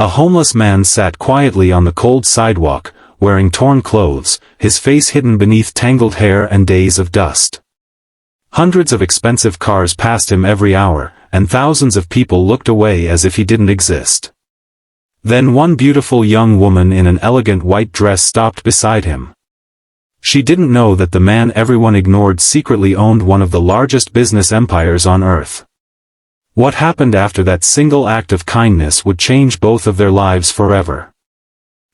A homeless man sat quietly on the cold sidewalk, wearing torn clothes, his face hidden beneath tangled hair and days of dust. Hundreds of expensive cars passed him every hour, and thousands of people looked away as if he didn't exist. Then one beautiful young woman in an elegant white dress stopped beside him. She didn't know that the man everyone ignored secretly owned one of the largest business empires on earth. What happened after that single act of kindness would change both of their lives forever.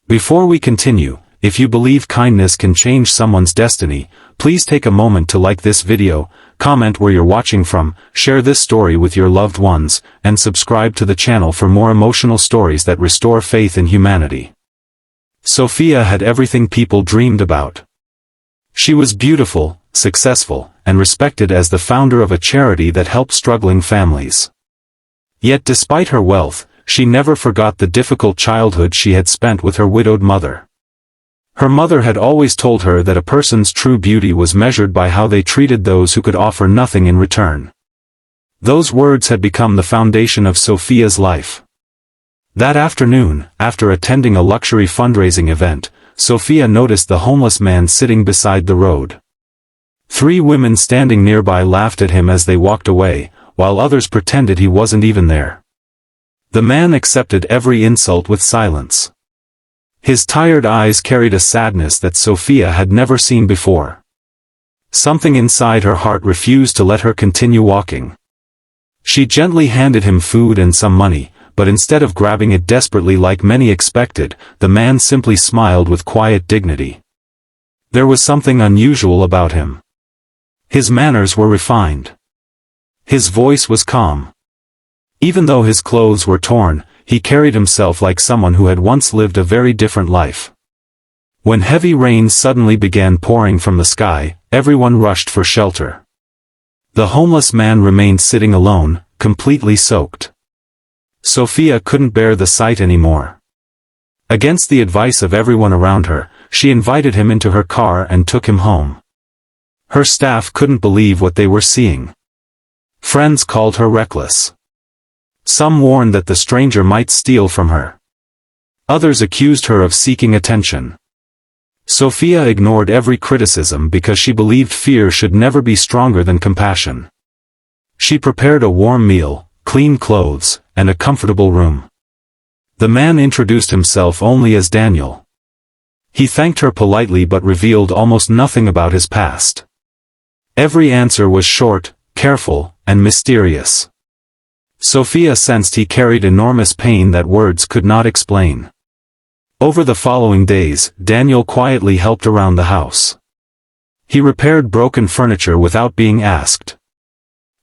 Before we continue, if you believe kindness can change someone's destiny, please take a moment to like this video, comment where you're watching from, share this story with your loved ones, and subscribe to the channel for more emotional stories that restore faith in humanity. Sophia had everything people dreamed about. She was beautiful, successful, and respected as the founder of a charity that helped struggling families. Yet despite her wealth, she never forgot the difficult childhood she had spent with her widowed mother. Her mother had always told her that a person's true beauty was measured by how they treated those who could offer nothing in return. Those words had become the foundation of Sophia's life. That afternoon, after attending a luxury fundraising event, Sophia noticed the homeless man sitting beside the road. 3 women standing nearby laughed at him as they walked away, while others pretended he wasn't even there. The man accepted every insult with silence. His tired eyes carried a sadness that Sophia had never seen before. Something inside her heart refused to let her continue walking. She gently handed him food and some money, but instead of grabbing it desperately like many expected, the man simply smiled with quiet dignity. There was something unusual about him. His manners were refined. His voice was calm. Even though his clothes were torn, he carried himself like someone who had once lived a very different life. When heavy rain suddenly began pouring from the sky, everyone rushed for shelter. The homeless man remained sitting alone, completely soaked. Sophia couldn't bear the sight anymore. Against the advice of everyone around her, she invited him into her car and took him home. Her staff couldn't believe what they were seeing. Friends called her reckless. Some warned that the stranger might steal from her. Others accused her of seeking attention. Sophia ignored every criticism because she believed fear should never be stronger than compassion. She prepared a warm meal, clean clothes, and a comfortable room. The man introduced himself only as Daniel. He thanked her politely but revealed almost nothing about his past. Every answer was short, careful, and mysterious. Sophia sensed he carried enormous pain that words could not explain. Over the following days, Daniel quietly helped around the house. He repaired broken furniture without being asked.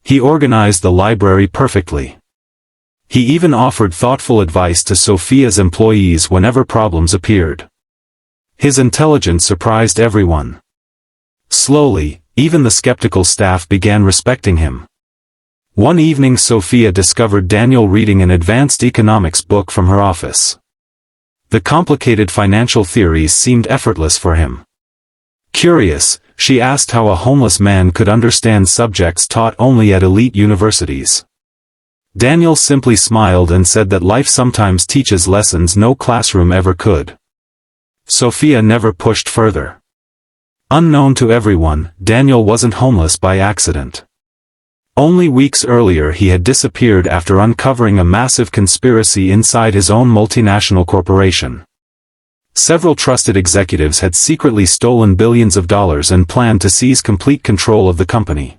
He organized the library perfectly. He even offered thoughtful advice to Sophia's employees whenever problems appeared. His intelligence surprised everyone. Slowly, even the skeptical staff began respecting him. One evening Sophia discovered Daniel reading an advanced economics book from her office. The complicated financial theories seemed effortless for him. Curious, she asked how a homeless man could understand subjects taught only at elite universities. Daniel simply smiled and said that life sometimes teaches lessons no classroom ever could. Sophia never pushed further. Unknown to everyone, Daniel wasn't homeless by accident. Only weeks earlier he had disappeared after uncovering a massive conspiracy inside his own multinational corporation. Several trusted executives had secretly stolen billions of dollars and planned to seize complete control of the company.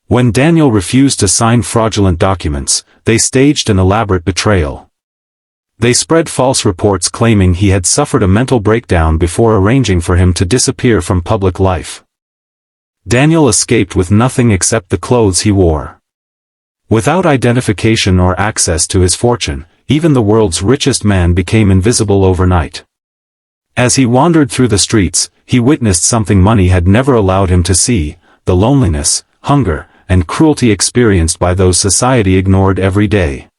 When Daniel refused to sign fraudulent documents, they staged an elaborate betrayal. They spread false reports claiming he had suffered a mental breakdown before arranging for him to disappear from public life. Daniel escaped with nothing except the clothes he wore. Without identification or access to his fortune, even the world's richest man became invisible overnight. As he wandered through the streets, he witnessed something money had never allowed him to see: the loneliness, hunger, and cruelty experienced by those society ignored every day.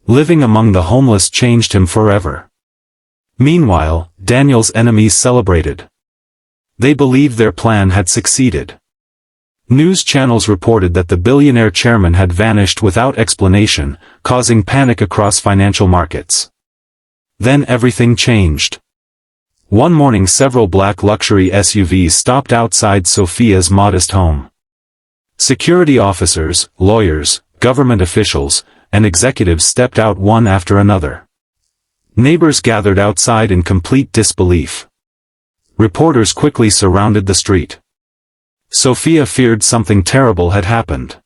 Living among the homeless changed him forever. Meanwhile, Daniel's enemies celebrated. They believed their plan had succeeded. News channels reported that the billionaire chairman had vanished without explanation, causing panic across financial markets. Then everything changed. One morning several black luxury SUVs stopped outside Sophia's modest home. Security officers, lawyers, government officials, and executives stepped out one after another. Neighbors gathered outside in complete disbelief. Reporters quickly surrounded the street. Sophia feared something terrible had happened.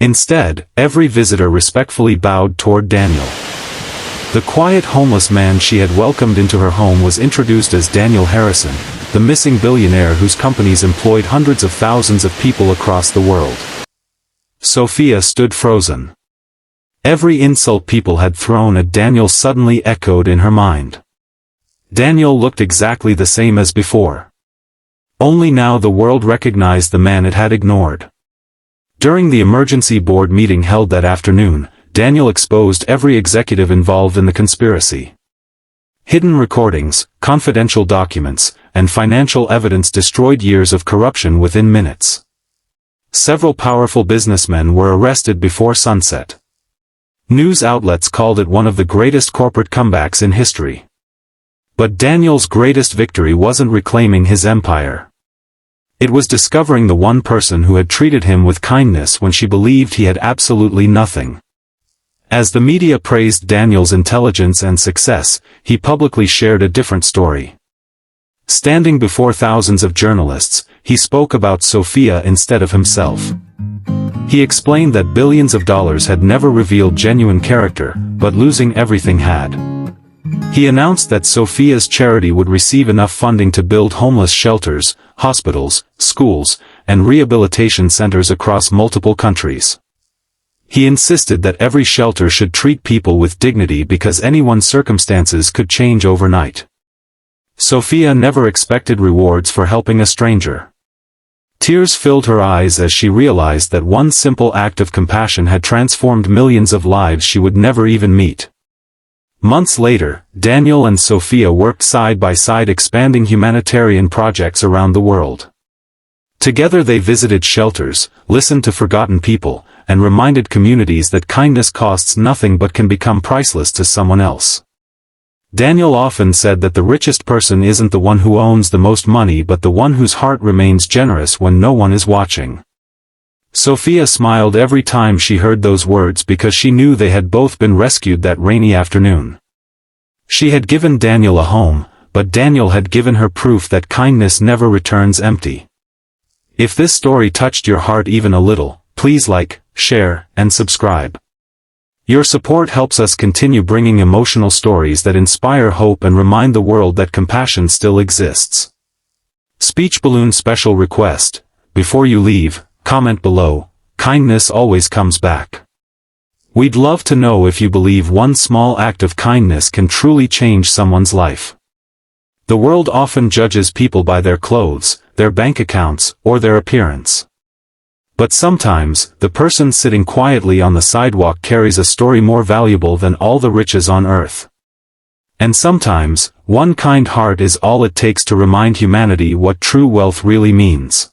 Instead, every visitor respectfully bowed toward Daniel. The quiet homeless man she had welcomed into her home was introduced as Daniel Harrison, the missing billionaire whose companies employed hundreds of thousands of people across the world. Sophia stood frozen. Every insult people had thrown at Daniel suddenly echoed in her mind. Daniel looked exactly the same as before. Only now the world recognized the man it had ignored. During the emergency board meeting held that afternoon, Daniel exposed every executive involved in the conspiracy. Hidden recordings, confidential documents, and financial evidence destroyed years of corruption within minutes. Several powerful businessmen were arrested before sunset. News outlets called it one of the greatest corporate comebacks in history. But Daniel's greatest victory wasn't reclaiming his empire. It was discovering the one person who had treated him with kindness when she believed he had absolutely nothing. As the media praised Daniel's intelligence and success, he publicly shared a different story. Standing before thousands of journalists, he spoke about Sophia instead of himself. He explained that billions of dollars had never revealed genuine character, but losing everything had. He announced that Sophia's charity would receive enough funding to build homeless shelters, hospitals, schools, and rehabilitation centers across multiple countries. He insisted that every shelter should treat people with dignity because anyone's circumstances could change overnight. Sophia never expected rewards for helping a stranger. Tears filled her eyes as she realized that one simple act of compassion had transformed millions of lives she would never even meet. Months later, Daniel and Sophia worked side by side expanding humanitarian projects around the world. Together they visited shelters, listened to forgotten people, and reminded communities that kindness costs nothing but can become priceless to someone else. Daniel often said that the richest person isn't the one who owns the most money but the one whose heart remains generous when no one is watching. Sophia smiled every time she heard those words because she knew they had both been rescued that rainy afternoon. She had given Daniel a home, but Daniel had given her proof that kindness never returns empty. If this story touched your heart even a little, please like, share, and subscribe. Your support helps us continue bringing emotional stories that inspire hope and remind the world that compassion still exists. Speech balloon special request: before you leave, comment below, kindness always comes back. We'd love to know if you believe one small act of kindness can truly change someone's life. The world often judges people by their clothes, their bank accounts, or their appearance. But sometimes, the person sitting quietly on the sidewalk carries a story more valuable than all the riches on earth. And sometimes, one kind heart is all it takes to remind humanity what true wealth really means.